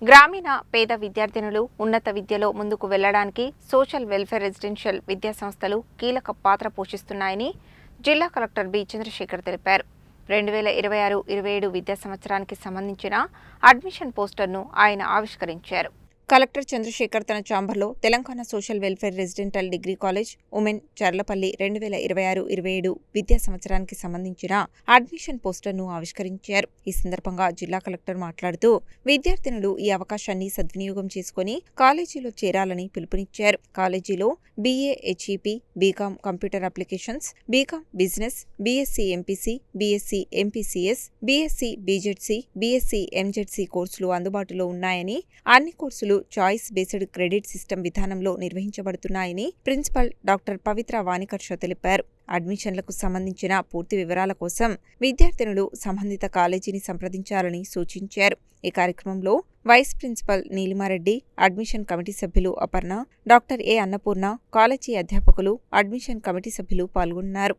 గ్రామీణ పేద విద్యార్థినులు ఉన్నత విద్యలో ముందుకు వెళ్లడానికి సోషల్ వెల్ఫేర్ రెసిడెన్షియల్ విద్యా సంస్థలు కీలక పాత్ర పోషిస్తున్నాయని జిల్లా కలెక్టర్ బి చంద్రశేఖర్ తెలిపారు. 2026-27 విద్యా సంవత్సరానికి సంబంధించిన అడ్మిషన్ పోస్టర్ను ఆయన ఆవిష్కరించారు. కలెక్టర్ చంద్రశేఖర్ తన ఛాంబర్లో Telangana social welfare residential degree college women Cherlapalli 2026-27 విద్యా సంవత్సరానికి సంబంధించిన అడ్మిషన్ పోస్టర్ను ఆవిష్కరించారు. ఈ సందర్భంగా జిల్లా కలెక్టర్ మాట్లాడుతూ విద్యార్థినులు ఈ అవకాశాన్ని సద్వినియోగం చేసుకుని కాలేజీలో చేరాలని పిలుపునిచ్చారు. కాలేజీలో BA HEP, BCom computer applications, BCom business, BSc MPC, BSc MPCS, BSc BJC, BSc MJC కోర్సులు అందుబాటులో ఉన్నాయని, అన్ని కోర్సులు చాయిస్ బేస్డ్ క్రెడిట్ సిస్టమ్ విధానంలో నిర్వహించబడుతున్నాయని ప్రిన్సిపల్ డాక్టర్ పవిత్ర వాణికర్ష తెలిపారు. అడ్మిషన్లకు సంబంధించిన పూర్తి వివరాల కోసం విద్యార్థినులు సంబంధిత కాలేజీని సంప్రదించాలని సూచించారు. ఈ కార్యక్రమంలో vice principal Neelima Reddy, admission committee సభ్యులు అపర్ణ, డాక్టర్ ఏ అన్నపూర్ణ, కాలేజీ అధ్యాపకులు, అడ్మిషన్ కమిటీ సభ్యులు పాల్గొన్నారు.